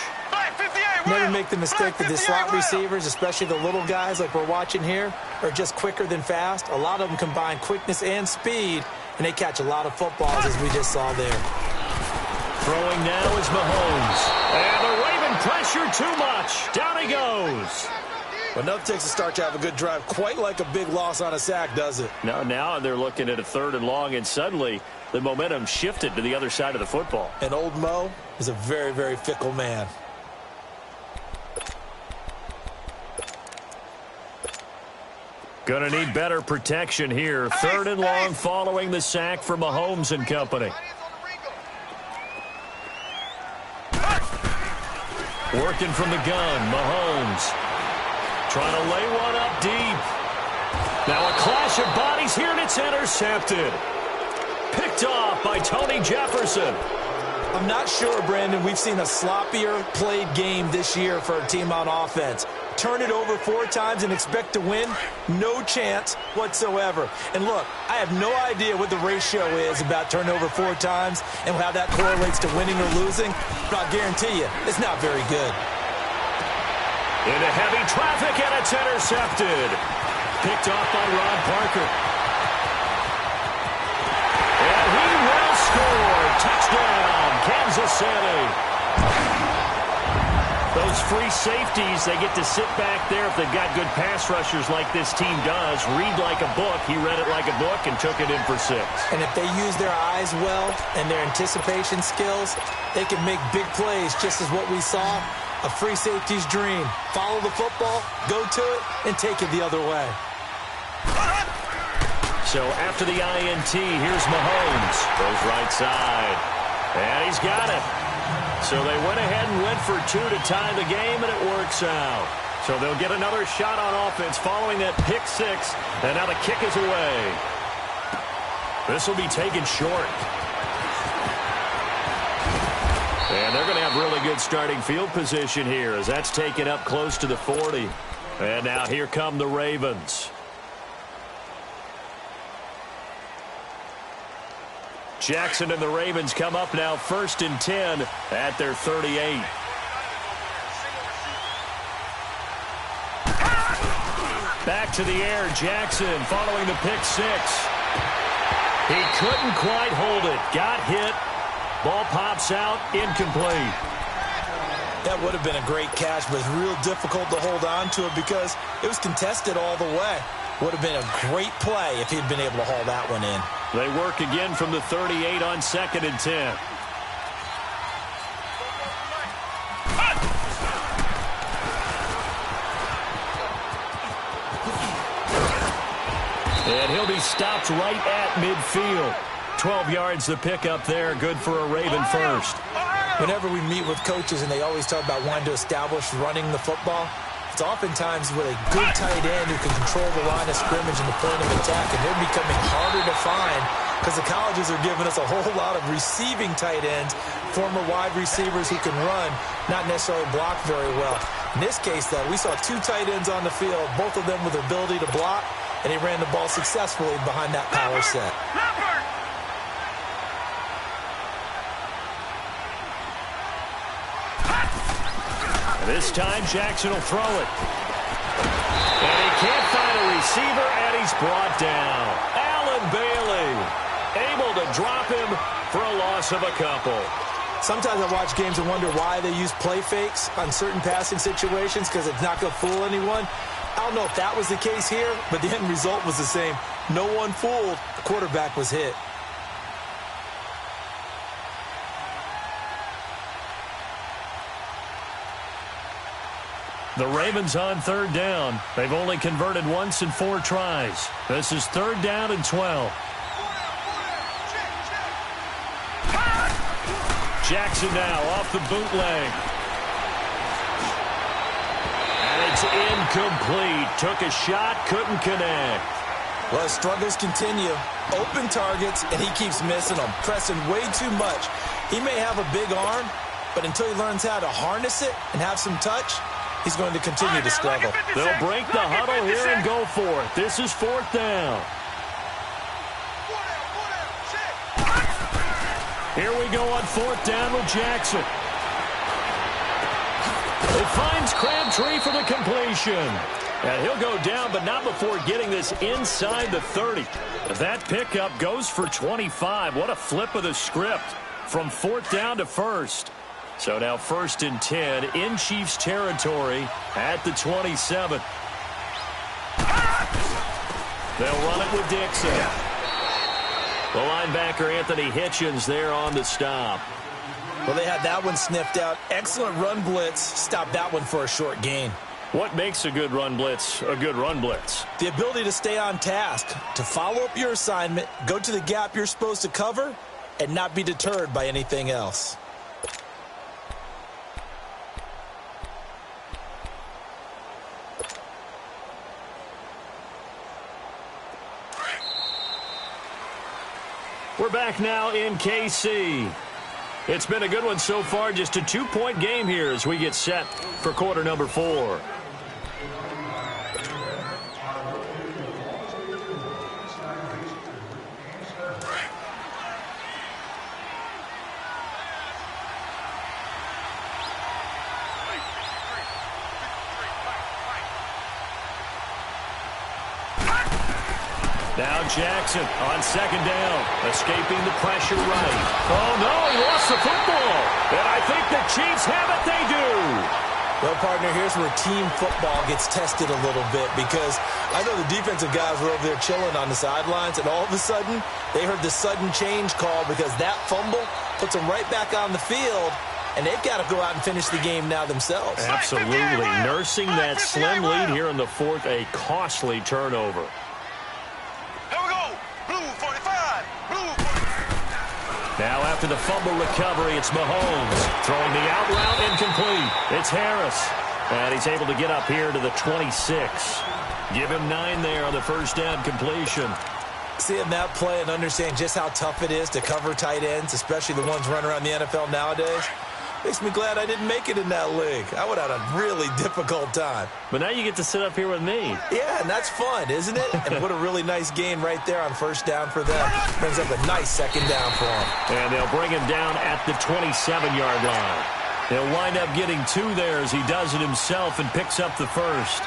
Never make the mistake that the slot receivers, especially the little guys like we're watching here, are just quicker than fast. A lot of them combine quickness and speed, and they catch a lot of footballs, as we just saw there. Throwing now is Mahomes. And the Raven pressure too much. Down he goes. But enough takes a start to have a good drive. Quite like a big loss on a sack, does it? Now they're looking at a 3rd and long, and suddenly the momentum shifted to the other side of the football. And old Mo is a very, very fickle man. Going to need better protection here. 3rd and long following the sack for Mahomes and company. Working from the gun, Mahomes. Trying to lay one up deep. Now a clash of bodies here, and it's intercepted. Picked off by Tony Jefferson. I'm not sure, Brandon, we've seen a sloppier played game this year for a team on offense. Turn it over 4 times and expect to win? No chance whatsoever. And look, I have no idea what the ratio is about turnover 4 times and how that correlates to winning or losing, but I'll guarantee you, it's not very good. Into heavy traffic, and it's intercepted. Picked off by Ron Parker. Those free safeties, they get to sit back there if they've got good pass rushers like this team does. Read like a book. He read it like a book and took it in for 6. And if they use their eyes well and their anticipation skills, they can make big plays, just as what we saw. A free safety's dream. Follow the football, go to it, and take it the other way. So after the INT, here's Mahomes. Goes right side. And he's got it. So they went ahead and went for 2 to tie the game, and it works out. So they'll get another shot on offense following that pick 6. And now the kick is away. This will be taken short. And they're going to have really good starting field position here as that's taken up close to the 40. And now here come the Ravens. Jackson and the Ravens come up now 1st and 10 at their 38. Back to the air, Jackson following the pick 6. He couldn't quite hold it. Got hit. Ball pops out, incomplete. That would have been a great catch, but it's real difficult to hold on to it because it was contested all the way. Would have been a great play if he'd been able to haul that one in. They work again from the 38 on 2nd and 10. And he'll be stopped right at midfield. 12 yards the pickup there. Good for a Raven first. Whenever we meet with coaches and they always talk about wanting to establish running the football, it's oftentimes with a good tight end who can control the line of scrimmage and the point of attack, and they're becoming harder to find because the colleges are giving us a whole lot of receiving tight ends, former wide receivers who can run, not necessarily block very well. In this case, though, we saw 2 tight ends on the field, both of them with the ability to block, and they ran the ball successfully behind that power set. This time, Jackson will throw it. And he can't find a receiver, and he's brought down. Allen Bailey able to drop him for a loss of a couple. Sometimes I watch games and wonder why they use play fakes on certain passing situations because it's not going to fool anyone. I don't know if that was the case here, but the end result was the same. No one fooled. The quarterback was hit. The Ravens on 3rd down. They've only converted once in 4 tries. This is 3rd down and 12. Jackson now off the bootleg. And it's incomplete. Took a shot, couldn't connect. Well, his struggles continue. Open targets, and he keeps missing them, pressing way too much. He may have a big arm, but until he learns how to harness it and have some touch, he's going to continue to struggle. They'll break the huddle here and go for it. This is 4th down. Here we go on 4th down with Jackson. It finds Crabtree for the completion. And he'll go down, but not before getting this inside the 30. That pickup goes for 25. What a flip of the script from 4th down to 1st. So now 1st and 10 in Chiefs territory at the 27. They'll run it with Dixon. The linebacker Anthony Hitchens there on the stop. Well, they had that one sniffed out. Excellent run blitz. Stopped that one for a short gain. What makes a good run blitz a good run blitz? The ability to stay on task, to follow up your assignment, go to the gap you're supposed to cover, and not be deterred by anything else. We're back now in KC. It's been a good one so far, just a 2-point game here as we get set for quarter number 4. Now Jackson on 2nd down, escaping the pressure right. Oh, no, he lost the football. And I think the Chiefs have it. They do. Well, partner, here's where team football gets tested a little bit because I know the defensive guys were over there chilling on the sidelines, and all of a sudden, they heard the sudden change call because that fumble puts them right back on the field, and they've got to go out and finish the game now themselves. Absolutely. Nursing that slim lead here in the fourth, a costly turnover. Here we go. Blue 45. Blue 45. Now after the fumble recovery, it's Mahomes throwing the out route incomplete. It's Harris, and he's able to get up here to the 26. Give him 9 there on the first down completion. Seeing that play and understand just how tough it is to cover tight ends, especially the ones running around the NFL nowadays, makes me glad I didn't make it in that league. I would have had a really difficult time. But now you get to sit up here with me. Yeah, and that's fun, isn't it? And what a really nice gain right there on first down for them. Brings up a nice second down for them. And they'll bring him down at the 27-yard line. He'll wind up getting 2 there as he does it himself and picks up the first.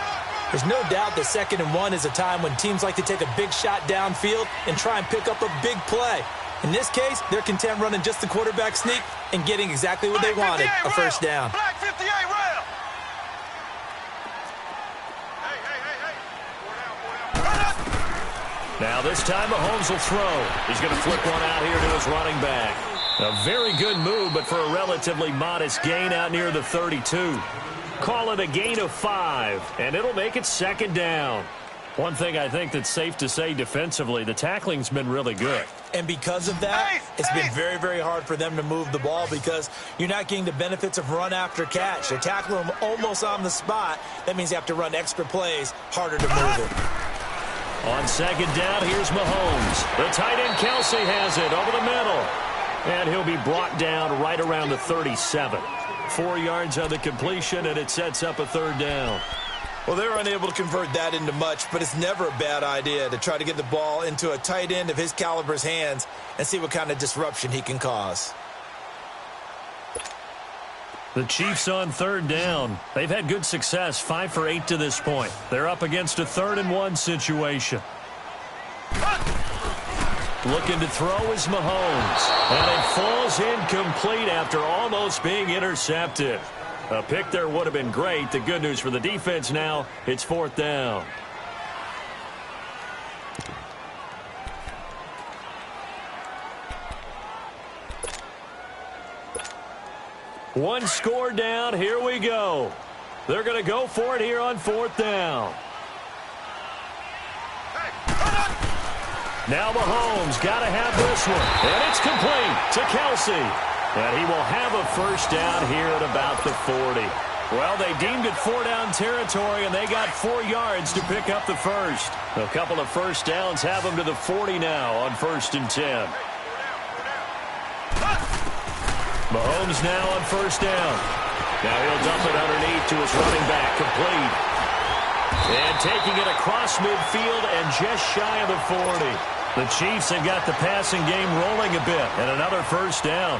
There's no doubt that 2nd and 1 is a time when teams like to take a big shot downfield and try and pick up a big play. In this case, they're content running just the quarterback sneak and getting exactly what they wanted, a first down. Black 58 rail. Hey. Now this time Mahomes will throw. He's going to flip one out here to his running back. A very good move, but for a relatively modest gain out near the 32. Call it a gain of 5, and it'll make it 2nd down. One thing I think that's safe to say defensively, the tackling's been really good. And because of that, it's been very, very hard for them to move the ball because you're not getting the benefits of run after catch. They're tackling them almost on the spot. That means you have to run extra plays, harder to move it. On 2nd down, here's Mahomes. The tight end Kelsey has it over the middle. And he'll be brought down right around the 37. 4 yards on the completion, and it sets up a 3rd down. Well, they're unable to convert that into much, but it's never a bad idea to try to get the ball into a tight end of his caliber's hands and see what kind of disruption he can cause. The Chiefs on 3rd down. They've had good success, 5 for 8 to this point. They're up against a 3rd and 1 situation. Looking to throw is Mahomes. And it falls incomplete after almost being intercepted. A pick there would have been great. The good news for the defense now, it's 4th down. One score down. Here we go. They're going to go for it here on 4th down. Now Mahomes got to have this one. And it's complete to Kelsey. And he will have a first down here at about the 40. Well, they deemed it 4-down territory, and they got 4 yards to pick up the first. A couple of first downs have them to the 40 now on 1st and 10. Mahomes now on 1st down. Now he'll dump it underneath to his running back, complete. And taking it across midfield and just shy of the 40. The Chiefs have got the passing game rolling a bit, and another first down.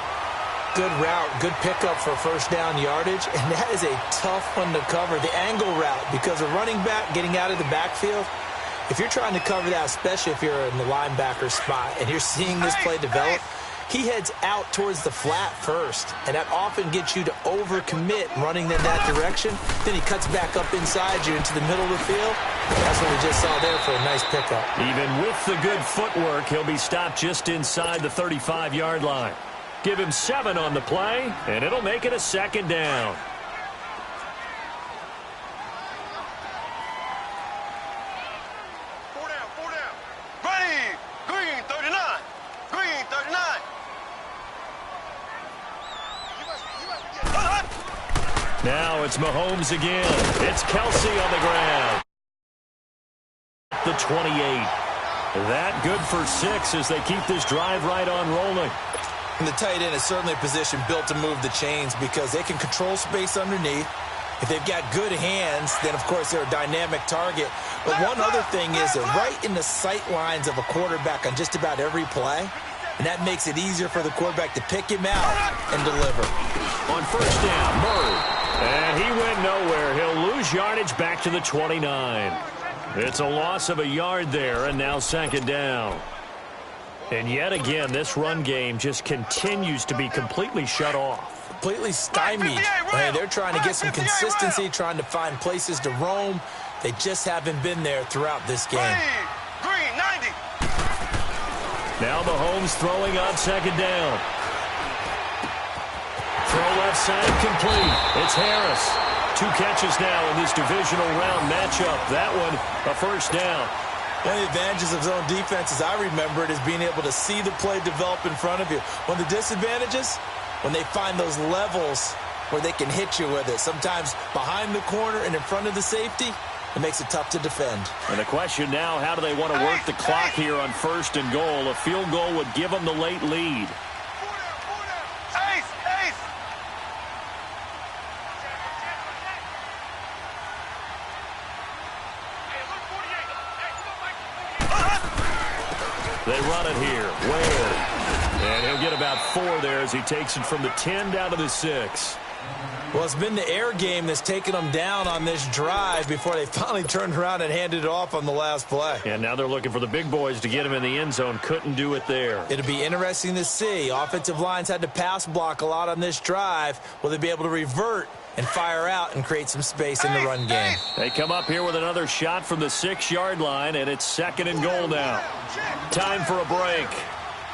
Good route, good pickup for first down yardage, and that is a tough one to cover, the angle route, because a running back getting out of the backfield, if you're trying to cover that, especially if you're in the linebacker spot and you're seeing this play develop, he heads out towards the flat first, and that often gets you to overcommit running in that direction. Then he cuts back up inside you into the middle of the field. That's what we just saw there for a nice pickup. Even with the good footwork, he'll be stopped just inside the 35-yard line. Give him 7 on the play, and it'll make it a 2nd down. Four down. Ready. Green 39. Green 39. Now it's Mahomes again. It's Kelsey on the ground. The 28. That good for 6 as they keep this drive right on rolling. And the tight end is certainly a position built to move the chains because they can control space underneath. If they've got good hands, then, of course, they're a dynamic target. But one other thing is they're right in the sight lines of a quarterback on just about every play. And that makes it easier for the quarterback to pick him out and deliver. On first down, Murray. And he went nowhere. He'll lose yardage back to the 29. It's a loss of a yard there, and now 2nd down. And yet again, this run game just continues to be completely shut off. completely stymied. They're trying to get some consistency, trying to find places to roam. They just haven't been there throughout this game. Green, 90. Now Mahomes throwing on second down. Throw left side complete. It's Harris. 2 catches now in this divisional round matchup. That one, a first down. One of the advantages of zone defense, as I remember it, is being able to see the play develop in front of you. One of the disadvantages, when they find those levels where they can hit you with it, sometimes behind the corner and in front of the safety, it makes it tough to defend. And the question now, how do they want to work the clock here on first and goal? A field goal would give them the late lead. They run it here. Ware. And he'll get about 4 there as he takes it from the 10 down to the 6. Well, it's been the air game that's taken them down on this drive before they finally turned around and handed it off on the last play. And now they're looking for the big boys to get him in the end zone. Couldn't do it there. It'll be interesting to see. Offensive lines had to pass block a lot on this drive. Will they be able to revert and fire out and create some space in the run game? They come up here with another shot from the 6-yard line, and it's second and goal now. Time for a break.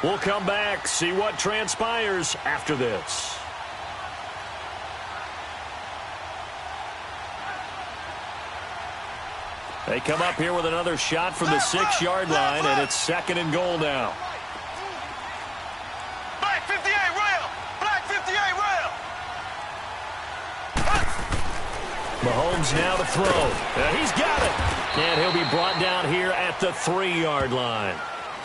We'll come back, see what transpires after this. They come up here with another shot from the 6-yard line, and it's second and goal now. Black 58 rail. Black 58 rail. Mahomes now to throw. He's got it. And he'll be brought down here at the 3-yard line.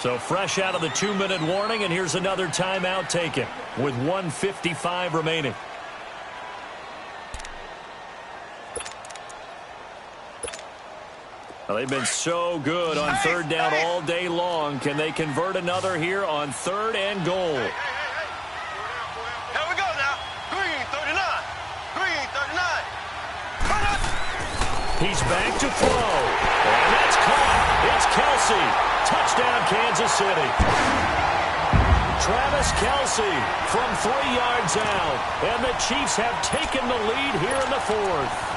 So fresh out of the 2-minute warning, and here's another timeout taken with 1:55 remaining. Well, they've been so good on third down all day long. Can they convert another here on third and goal? Here we go now. Green 39. Green 39. He's back to throw. And that's caught. It's Kelsey. Touchdown, Kansas City. Travis Kelsey from 3 yards out. And the Chiefs have taken the lead here in the 4th.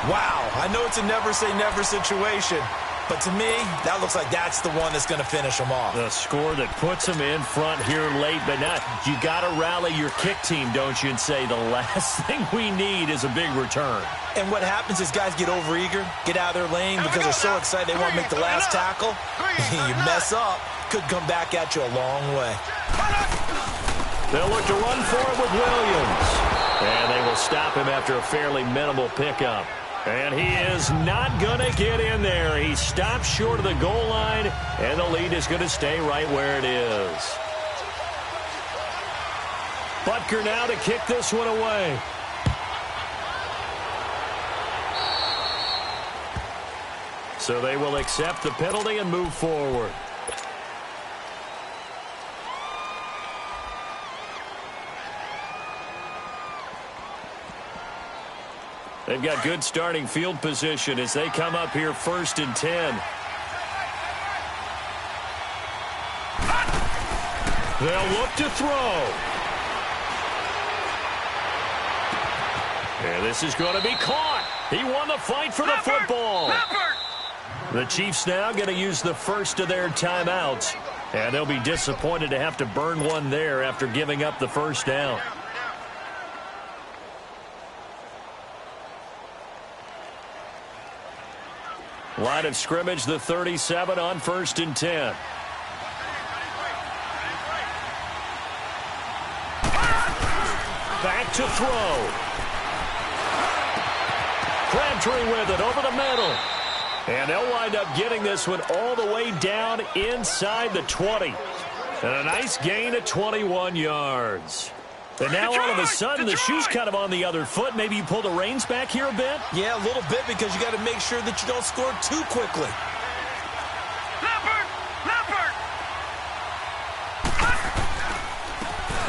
Wow, I know it's a never-say-never situation, but to me, that looks like that's the one that's going to finish them off. The score that puts them in front here late, but not. You got to rally your kick team, don't you, and say the last thing we need is a big return. And what happens is guys get overeager, get out of their lane because they're so excited they want to make the last tackle. You mess up, could come back at you a long way. They'll look to run for it with Williams. And they will stop him after a fairly minimal pickup. And he is not going to get in there. He stops short of the goal line, and the lead is going to stay right where it is. Butker now to kick this one away. So they will accept the penalty and move forward. They've got good starting field position as they come up here 1st and 10. They'll look to throw. And this is going to be caught. He won the fight for the football. The Chiefs now going to use the first of their timeouts. And they'll be disappointed to have to burn one there after giving up the first down. Line of scrimmage, the 37 on 1st and 10. Back to throw. Crabtree with it over the middle. And they'll wind up getting this one all the way down inside the 20. And a nice gain of 21 yards. And now all of a sudden, the shoe's kind of on the other foot. Maybe you pull the reins back here a bit? Yeah, a little bit because you got to make sure that you don't score too quickly.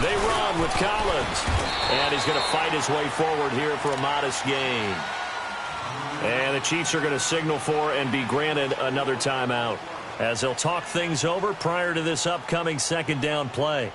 They run with Collins. And he's going to fight his way forward here for a modest gain. And the Chiefs are going to signal for and be granted another timeout as they'll talk things over prior to this upcoming second down play.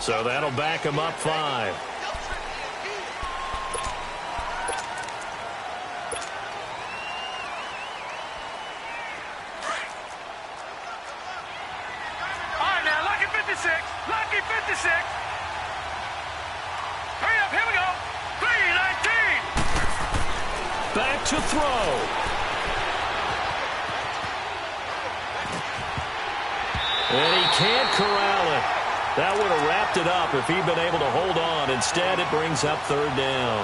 So that'll back him up 5. Lucky 56. Hurry up, here we go. 319. Back to throw. And he can't corral it. That would have wrapped it up if he'd been able to hold on. Instead, it brings up 3rd down.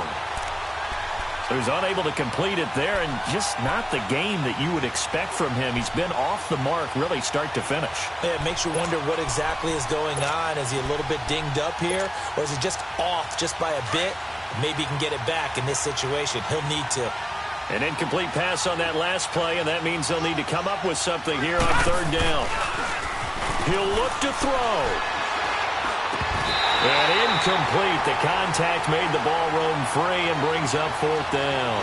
He was unable to complete it there, and just not the game that you would expect from him. He's been off the mark, really, start to finish. Yeah, it makes you wonder what exactly is going on. Is he a little bit dinged up here, or is he just off just by a bit? Maybe he can get it back in this situation. He'll need to. An incomplete pass on that last play, and that means they'll need to come up with something here on 3rd down. He'll look to throw. And incomplete. The contact made the ball roam free and brings up 4th down.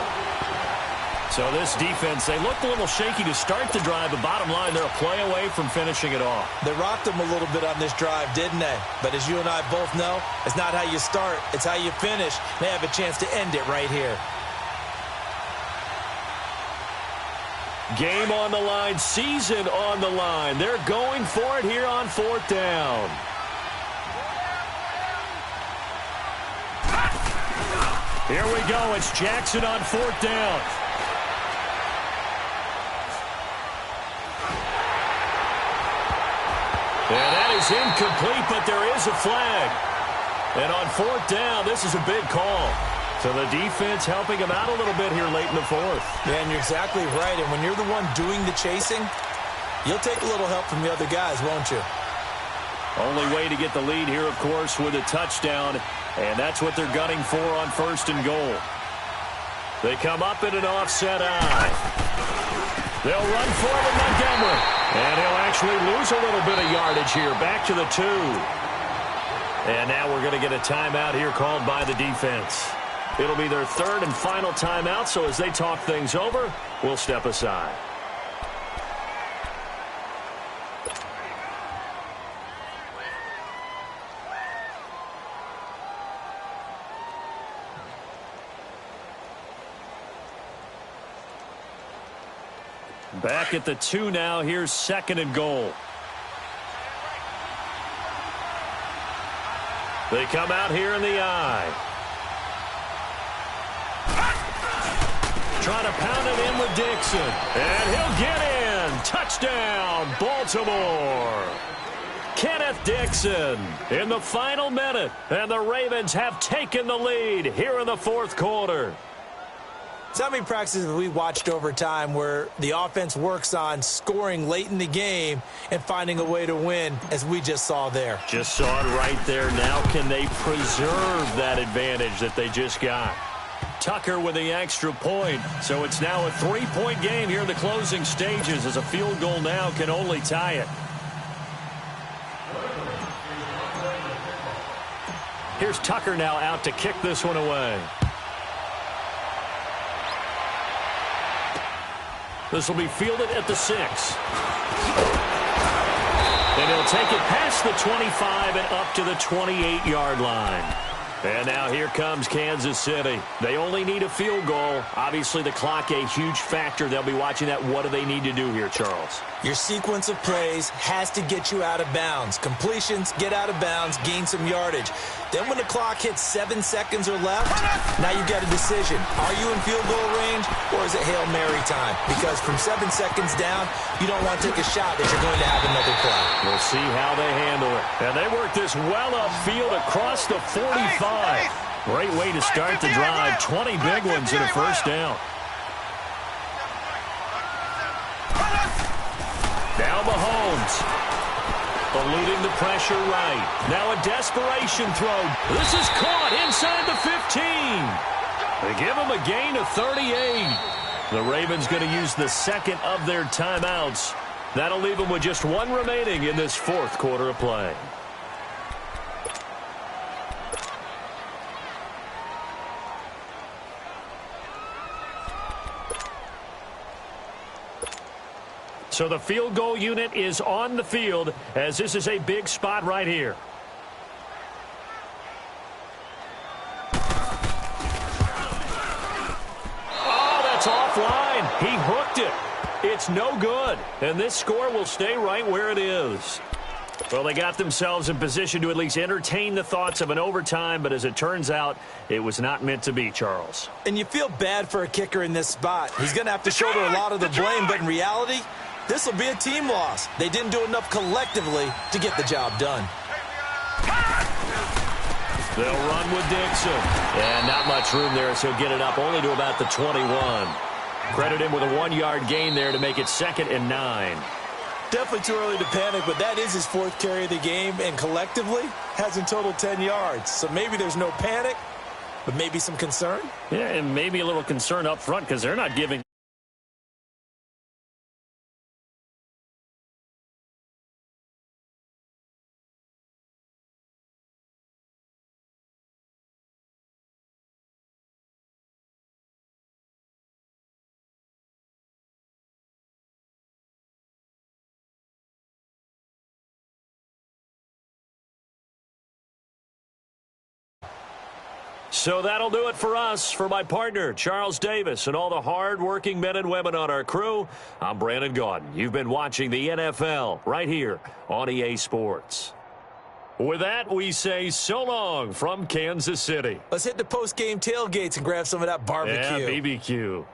So this defense, they looked a little shaky to start the drive, but bottom line, they're a play away from finishing it off. They rocked them a little bit on this drive, didn't they? But as you and I both know, it's not how you start, it's how you finish. They have a chance to end it right here. Game on the line, season on the line. They're going for it here on 4th down. Here we go. It's Jackson on 4th down. And that is incomplete, but there is a flag. And on 4th down, this is a big call. So the defense helping him out a little bit here late in the 4th. Yeah, and you're exactly right. And when you're the one doing the chasing, you'll take a little help from the other guys, won't you? Only way to get the lead here, of course, with a touchdown. And that's what they're gunning for on 1st and goal. They come up in an offset eye. They'll run for it with Montgomery. And he'll actually lose a little bit of yardage here. Back to the 2. And now we're going to get a timeout here called by the defense. It'll be their 3rd and final timeout, so as they talk things over, we'll step aside. Back at the 2 now. Here's 2nd and goal. They come out here in the eye. Trying to pound it in with Dixon. And he'll get in. Touchdown, Baltimore. Kenneth Dixon in the final minute. And the Ravens have taken the lead here in the 4th quarter. So how many practices have we watched over time where the offense works on scoring late in the game and finding a way to win, as we just saw there? Just saw it right there. Now can they preserve that advantage that they just got? Tucker with the extra point. So it's now a 3-point game here in the closing stages, as a field goal now can only tie it. Here's Tucker now out to kick this one away. This will be fielded at the 6. And he'll take it past the 25 and up to the 28-yard line. And now here comes Kansas City. They only need a field goal. Obviously, the clock a huge factor. They'll be watching that. What do they need to do here, Charles? Your sequence of plays has to get you out of bounds. Completions, get out of bounds, gain some yardage. Then when the clock hits 7 seconds or left, now you've got a decision. Are you in field goal range, or is it Hail Mary time? Because from 7 seconds down, you don't want to take a shot that you're going to have another play. We'll see how they handle it. And they work this well upfield across the 45. Great way to start the drive. 20 big ones in a 1st down. Now Mahomes, eluding the pressure right. Now a desperation throw. This is caught inside the 15. They give him a gain of 38. The Ravens going to use the 2nd of their timeouts. That'll leave them with just 1 remaining in this 4th quarter of play. So the field goal unit is on the field, as this is a big spot right here. That's offline. He hooked it. It's no good. And this score will stay right where it is. Well, they got themselves in position to at least entertain the thoughts of an overtime, but as it turns out, it was not meant to be, Charles. And you feel bad for a kicker in this spot. He's going to have to shoulder a lot of the blame, but in reality, this will be a team loss. They didn't do enough collectively to get the job done. They'll run with Dixon. And not much room there, so he'll get it up only to about the 21. Credit him with a 1-yard gain there to make it 2nd and 9. Definitely too early to panic, but that is his 4th carry of the game, and collectively has in total 10 yards. So maybe there's no panic, but maybe some concern. Yeah, and maybe a little concern up front because they're not giving. So that'll do it for us. For my partner, Charles Davis, and all the hard-working men and women on our crew, I'm Brandon Gaudin. You've been watching the NFL right here on EA Sports. With that, we say so long from Kansas City. Let's hit the post-game tailgates and grab some of that barbecue. Yeah, BBQ.